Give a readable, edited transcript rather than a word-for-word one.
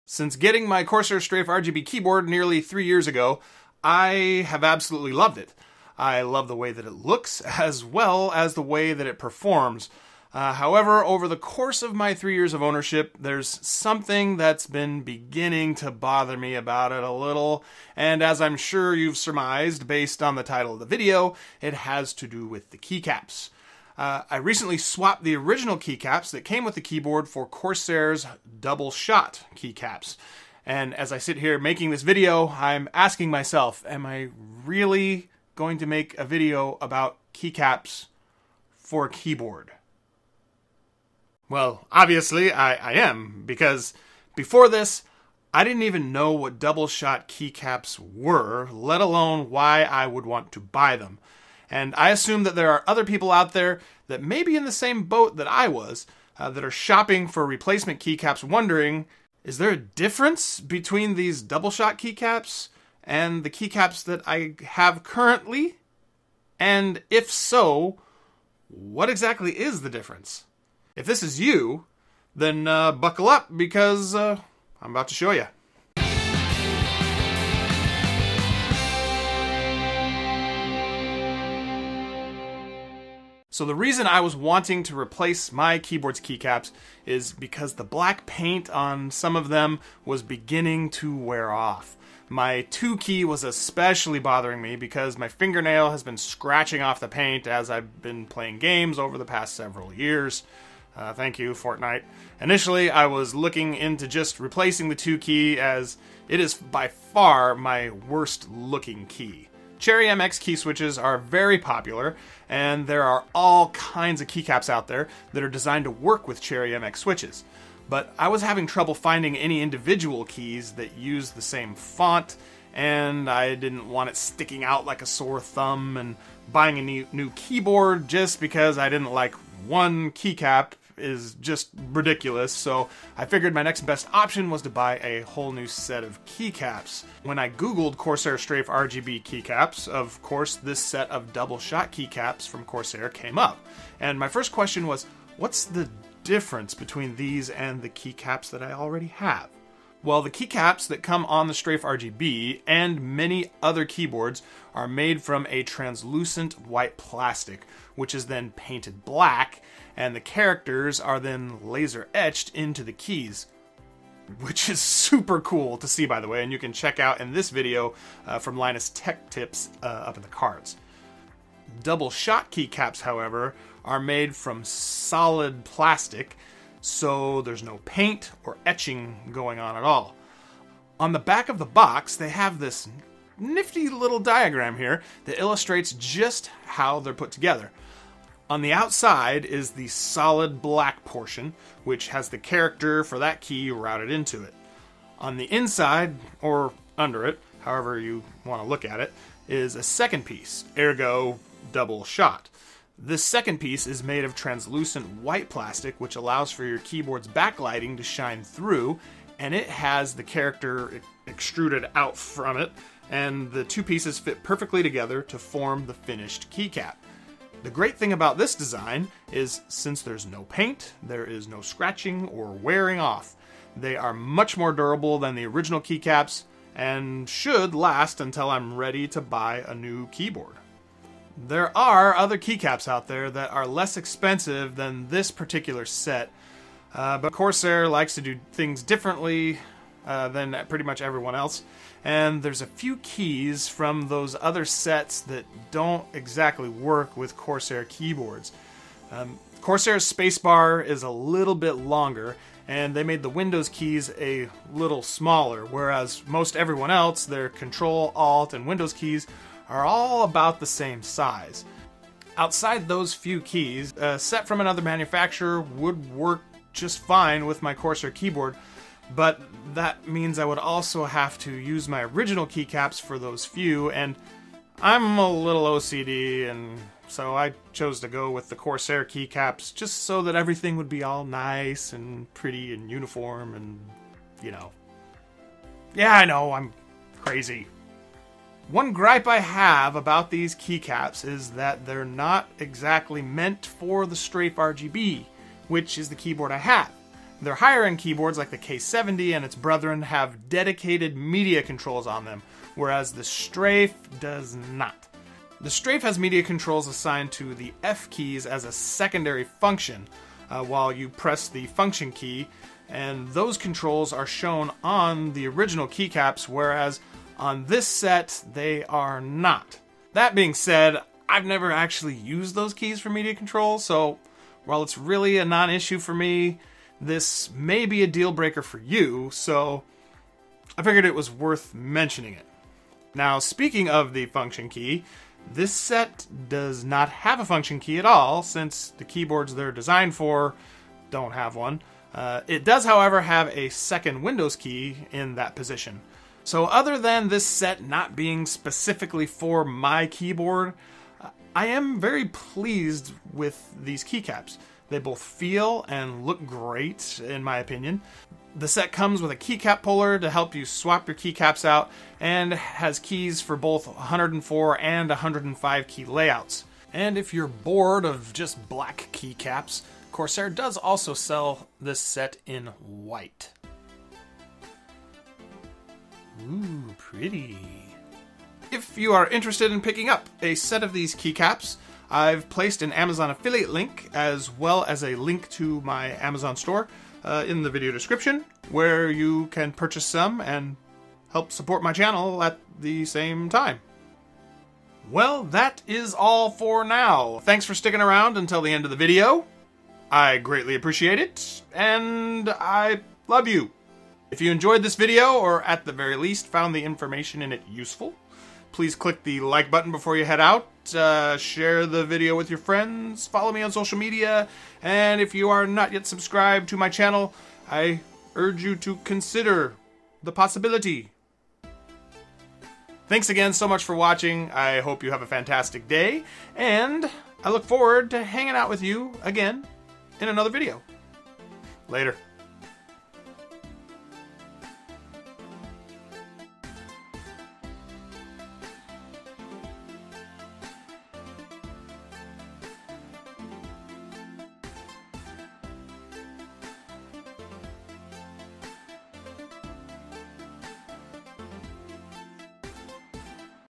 Since getting my Corsair Strafe RGB keyboard nearly 3 years ago, I have absolutely loved it. I love the way that it looks, as well as the way that it performs. However, over the course of my 3 years of ownership, there's something that's been beginning to bother me about it a little, and as I'm sure you've surmised based on the title of the video, it has to do with the keycaps. I recently swapped the original keycaps that came with the keyboard for Corsair's double shot keycaps. And as I sit here making this video, I'm asking myself, am I really going to make a video about keycaps for a keyboard? Well, obviously I am, because before this, I didn't even know what double shot keycaps were, let alone why I would want to buy them. And I assume that there are other people out there that may be in the same boat that I was, that are shopping for replacement keycaps wondering, is there a difference between these double shot keycaps and the keycaps that I have currently? And if so, what exactly is the difference? If this is you, then buckle up, because I'm about to show you. So the reason I was wanting to replace my keyboard's keycaps is because the black paint on some of them was beginning to wear off. My 2 key was especially bothering me because my fingernail has been scratching off the paint as I've been playing games over the past several years. Thank you, Fortnite. Initially, I was looking into just replacing the 2 key, as it is by far my worst looking key. Cherry MX key switches are very popular, and there are all kinds of keycaps out there that are designed to work with Cherry MX switches. But I was having trouble finding any individual keys that use the same font, and I didn't want it sticking out like a sore thumb and buying a new keyboard just because I didn't like one keycap is just ridiculous, so I figured my next best option was to buy a whole new set of keycaps. When I googled Corsair Strafe RGB keycaps, of course this set of double shot keycaps from Corsair came up. And my first question was, what's the difference between these and the keycaps that I already have? Well, the keycaps that come on the Strafe RGB and many other keyboards are made from a translucent white plastic, which is then painted black, and the characters are then laser etched into the keys, which is super cool to see, by the way, and you can check out in this video from Linus Tech Tips up in the cards. Double shot keycaps, however, are made from solid plastic, so there's no paint or etching going on at all. On the back of the box, they have this nifty little diagram here that illustrates just how they're put together. On the outside is the solid black portion, which has the character for that key routed into it. On the inside, or under it, however you want to look at it, is a second piece, ergo double shot. This second piece is made of translucent white plastic, which allows for your keyboard's backlighting to shine through, and it has the character extruded out from it, and the 2 pieces fit perfectly together to form the finished keycap. The great thing about this design is, since there's no paint, there is no scratching or wearing off. They are much more durable than the original keycaps and should last until I'm ready to buy a new keyboard. There are other keycaps out there that are less expensive than this particular set, but Corsair likes to do things differently than pretty much everyone else, and there's a few keys from those other sets that don't exactly work with Corsair keyboards. Corsair's spacebar is a little bit longer, and they made the Windows keys a little smaller, whereas most everyone else, their Control, Alt, and Windows keys are all about the same size. Outside those few keys, a set from another manufacturer would work just fine with my Corsair keyboard, but that means I would also have to use my original keycaps for those few, and I'm a little OCD, and so I chose to go with the Corsair keycaps just so that everything would be all nice and pretty and uniform and, you know. Yeah, I know, I'm crazy. One gripe I have about these keycaps is that they're not exactly meant for the Strafe RGB, which is the keyboard I have. Their higher-end keyboards, like the K70 and its brethren, have dedicated media controls on them, whereas the Strafe does not. The Strafe has media controls assigned to the F keys as a secondary function, while you press the function key, and those controls are shown on the original keycaps, whereas on this set, they are not. That being said, I've never actually used those keys for media control, so while it's really a non-issue for me, this may be a deal breaker for you, so I figured it was worth mentioning it. Now, speaking of the function key, this set does not have a function key at all, since the keyboards they're designed for don't have one. It does, however, have a second Windows key in that position. So other than this set not being specifically for my keyboard, I am very pleased with these keycaps. They both feel and look great, in my opinion. The set comes with a keycap puller to help you swap your keycaps out, and has keys for both 104 and 105 key layouts. And if you're bored of just black keycaps, Corsair does also sell this set in white. Ooh, pretty. If you are interested in picking up a set of these keycaps, I've placed an Amazon affiliate link as well as a link to my Amazon store in the video description, where you can purchase some and help support my channel at the same time. Well, that is all for now. Thanks for sticking around until the end of the video. I greatly appreciate it, and I love you. If you enjoyed this video, or at the very least found the information in it useful, please click the like button before you head out, share the video with your friends, follow me on social media, and if you are not yet subscribed to my channel, I urge you to consider the possibility. Thanks again so much for watching. I hope you have a fantastic day, and I look forward to hanging out with you again in another video. Later.